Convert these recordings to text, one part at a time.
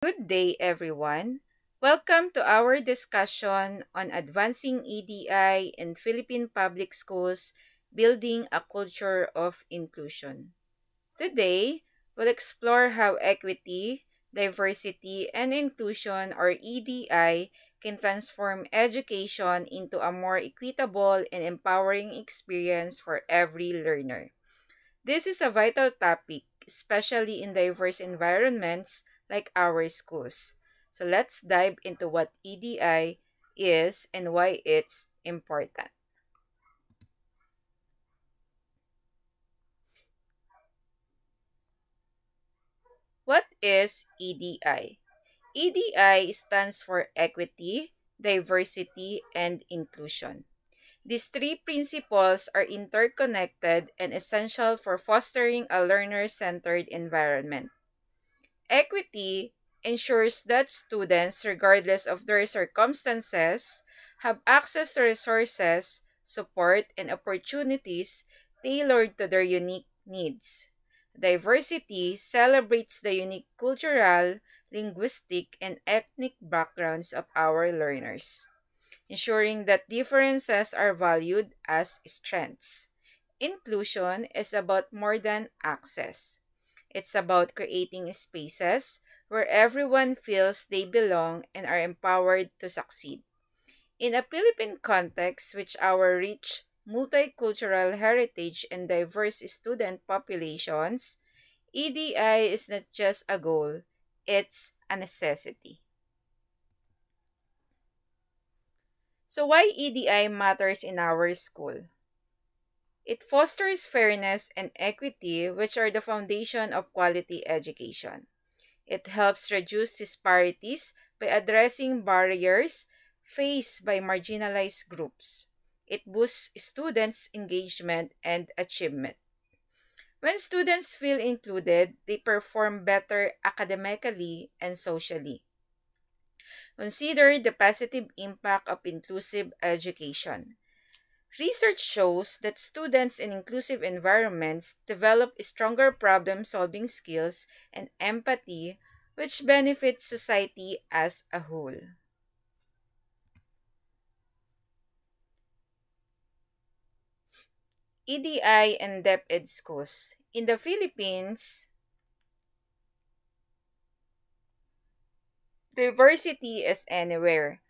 Good day, everyone. Welcome to our discussion on advancing EDI in Philippine public schools, building a culture of inclusion. Today, we'll explore how equity, diversity, and inclusion, or EDI, can transform education into a more equitable and empowering experience for every learner. This is a vital topic, especially in diverse environments like our schools. So let's dive into what EDI is and why it's important. What is EDI? EDI stands for Equity, Diversity, and Inclusion. These three principles are interconnected and essential for fostering a learner centered environment. Equity ensures that students, regardless of their circumstances, have access to resources, support, and opportunities tailored to their unique needs. Diversity celebrates the unique cultural, linguistic, and ethnic backgrounds of our learners, ensuring that differences are valued as strengths. Inclusion is about more than access. It's about creating spaces where everyone feels they belong and are empowered to succeed. In a Philippine context, which our rich multicultural heritage and diverse student populations, EDI is not just a goal, it's a necessity. So why EDI matters in our school? It fosters fairness and equity, which are the foundation of quality education. It helps reduce disparities by addressing barriers faced by marginalized groups. It boosts students' engagement and achievement. When students feel included, they perform better academically and socially. Consider the positive impact of inclusive education. Research shows that students in inclusive environments develop stronger problem solving skills and empathy, which benefits society as a whole. EDI and DepEd schools. In the Philippines, diversity is anywhere.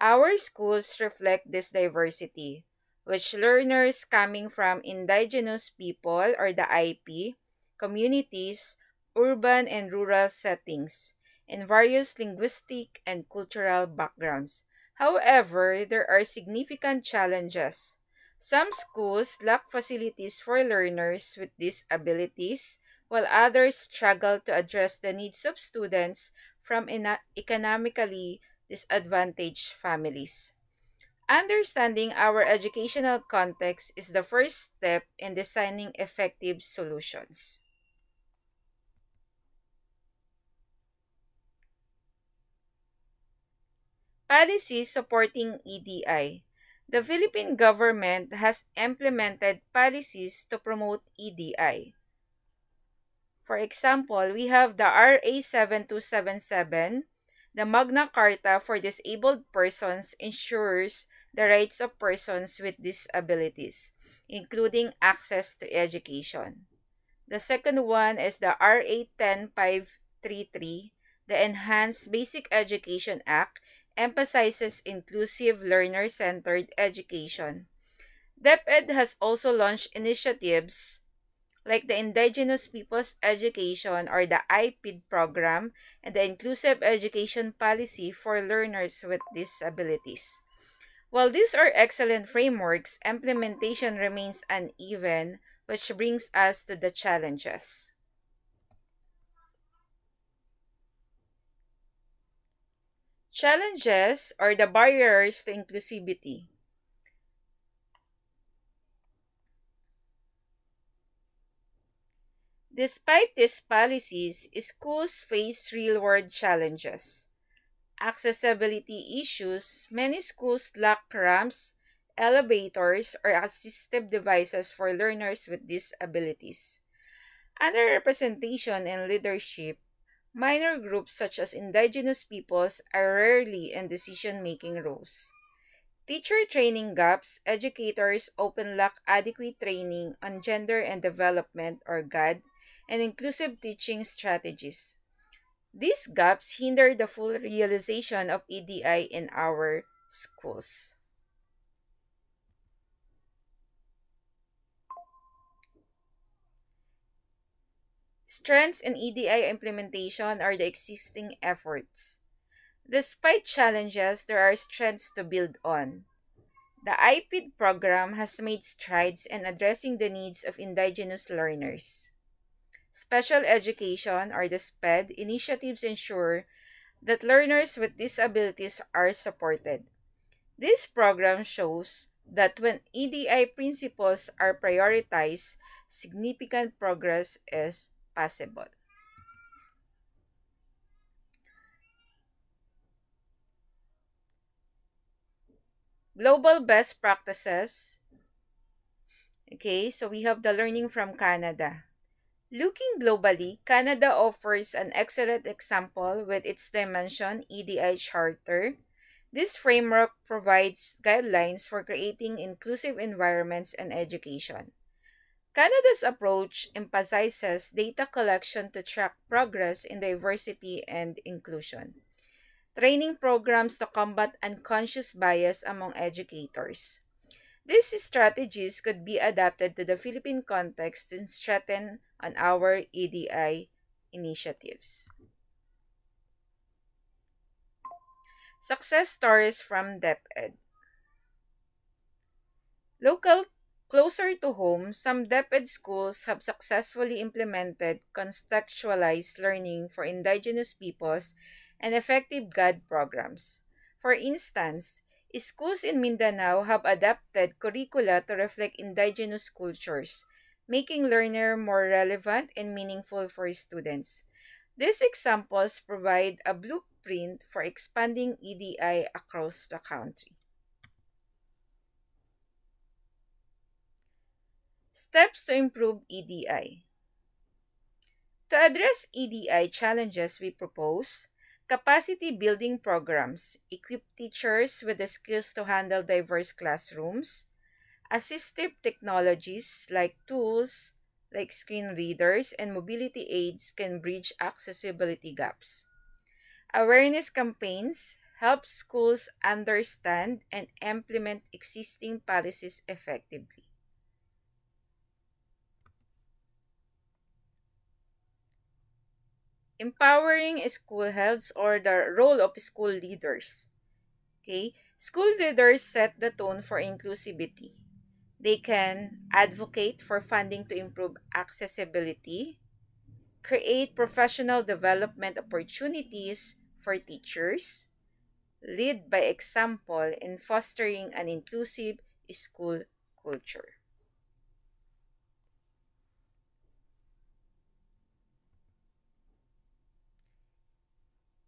Our schools reflect this diversity, which learners coming from indigenous people or the IP, communities, urban and rural settings, and various linguistic and cultural backgrounds. However, there are significant challenges. Some schools lack facilities for learners with disabilities, while others struggle to address the needs of students from economically disadvantaged families. Understanding our educational context is the first step in designing effective solutions. Policies supporting EDI. The Philippine government has implemented policies to promote EDI. For example, we have the RA 7277. The Magna Carta for Disabled Persons ensures the rights of persons with disabilities, including access to education. The second one is the RA 10533. The Enhanced Basic Education Act emphasizes inclusive learner-centered education. DepEd has also launched initiatives like the Indigenous Peoples Education or the IPED program and the Inclusive Education Policy for learners with disabilities. While these are excellent frameworks, implementation remains uneven, which brings us to the challenges. Challenges are the barriers to inclusivity. Despite these policies, schools face real-world challenges. Accessibility issues, many schools lack ramps, elevators, or assistive devices for learners with disabilities. Underrepresentation in leadership, Minor groups such as indigenous peoples are rarely in decision-making roles. Teacher training gaps, educators often lack adequate training on gender and development or GAD and inclusive teaching strategies. These gaps hinder the full realization of EDI in our schools. Strengths in EDI implementation are the existing efforts. Despite challenges, there are strengths to build on. The IPID program has made strides in addressing the needs of indigenous learners. Special education, or the SPED, initiatives ensure that learners with disabilities are supported. This program shows that when EDI principles are prioritized, significant progress is possible. Global best practices. Okay, so we have the learning from Canada. Looking globally, Canada offers an excellent example with its Dimension EDI Charter. This framework provides guidelines for creating inclusive environments and education. Canada's approach emphasizes data collection to track progress in diversity and inclusion, training programs to combat unconscious bias among educators. These strategies could be adapted to the Philippine context to strengthen on our EDI initiatives. Success stories from DepEd. Local closer to home, some DepEd schools have successfully implemented contextualized learning for indigenous peoples and effective GAD programs. For instance, schools in Mindanao have adapted curricula to reflect indigenous cultures, making learning more relevant and meaningful for students. These examples provide a blueprint for expanding EDI across the country. Steps to improve EDI. To address EDI challenges, we propose capacity building programs, equip teachers with the skills to handle diverse classrooms, assistive technologies like tools like screen readers and mobility aids can bridge accessibility gaps. Awareness campaigns help schools understand and implement existing policies effectively. Empowering school heads or the role of school leaders. Okay, school leaders set the tone for inclusivity. They can advocate for funding to improve accessibility, create professional development opportunities for teachers, lead by example in fostering an inclusive school culture.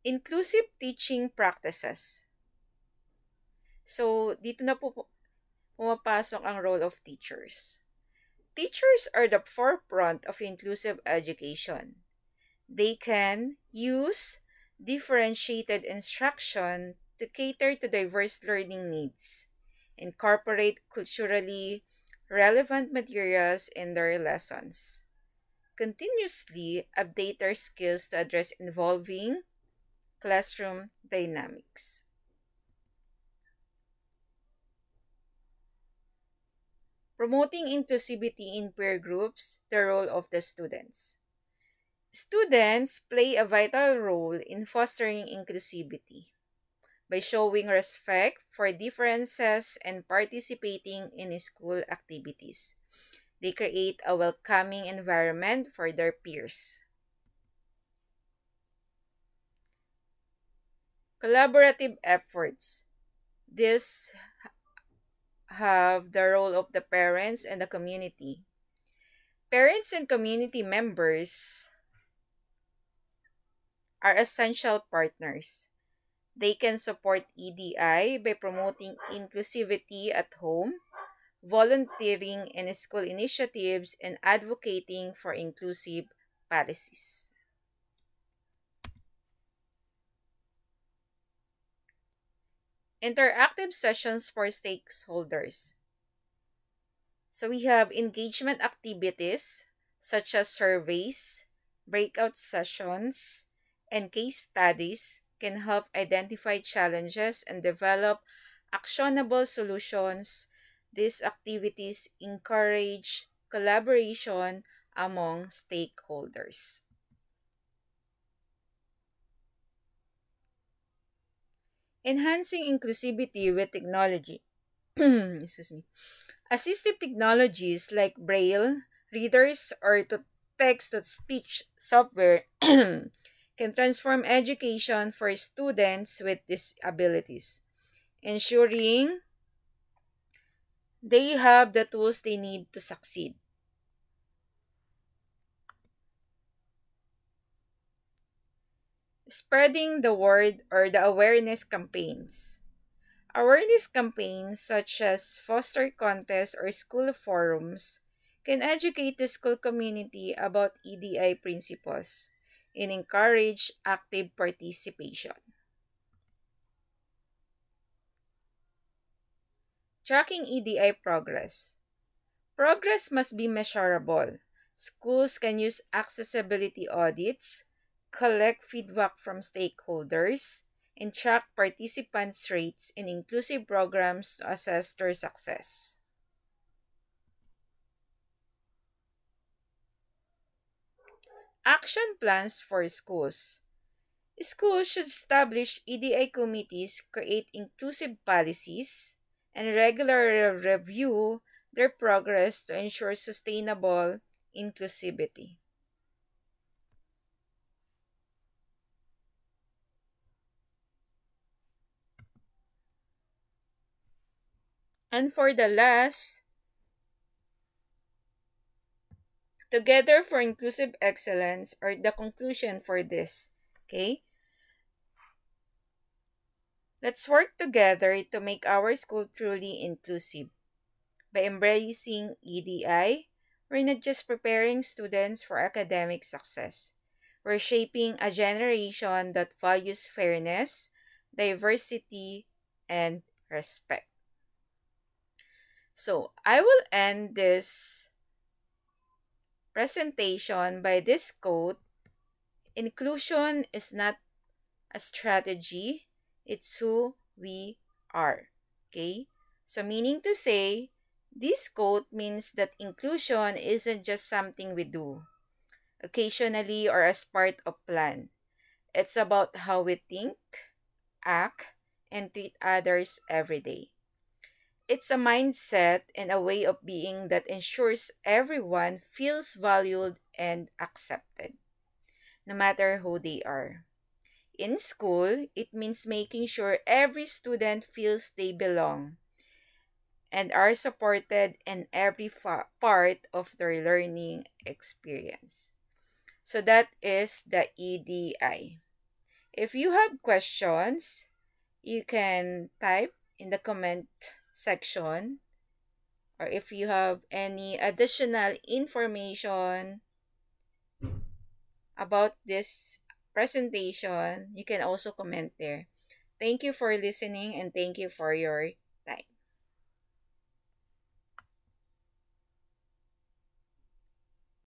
Inclusive teaching practices. So, dito na po pumapasok ang role of teachers. Teachers are the forefront of inclusive education. They can use differentiated instruction to cater to diverse learning needs, incorporate culturally relevant materials in their lessons, continuously update their skills to address evolving classroom dynamics. Promoting inclusivity in peer groups, the role of the students. Students play a vital role in fostering inclusivity by showing respect for differences and participating in school activities. They create a welcoming environment for their peers. Collaborative efforts. These have the role of the parents and the community. Parents and community members are essential partners. They can support EDI by promoting inclusivity at home, volunteering in school initiatives, and advocating for inclusive policies. Interactive sessions for stakeholders. So we have engagement activities such as surveys, breakout sessions, and case studies can help identify challenges and develop actionable solutions. These activities encourage collaboration among stakeholders. Enhancing inclusivity with technology. Excuse me. Assistive technologies like Braille, readers, or text to speech software can transform education for students with disabilities, ensuring they have the tools they need to succeed. Spreading the word or the awareness campaigns. Awareness campaigns such as foster contests or school forums can educate the school community about EDI principles and encourage active participation. Tracking EDI progress. Progress must be measurable. Schools can use accessibility audits, collect feedback from stakeholders, and track participants' rates in inclusive programs to assess their success. Action plans for schools. Schools should establish EDI committees, create inclusive policies, and regularly review their progress to ensure sustainable inclusivity. And for the last, Together for Inclusive Excellence, or the conclusion for this. Okay? Let's work together to make our school truly inclusive. By embracing EDI, we're not just preparing students for academic success. We're shaping a generation that values fairness, diversity, and respect. So, I will end this presentation by this quote: inclusion is not a strategy, it's who we are. Okay? So, meaning to say, this quote means that inclusion isn't just something we do occasionally or as part of plan. It's about how we think, act, and treat others every day. It's a mindset and a way of being that ensures everyone feels valued and accepted, no matter who they are. In school, it means making sure every student feels they belong and are supported in every part of their learning experience. So that is the EDI. If you have questions, you can type in the comment section, or if you have any additional information about this presentation, you can also comment there. Thank you for listening and thank you for your time.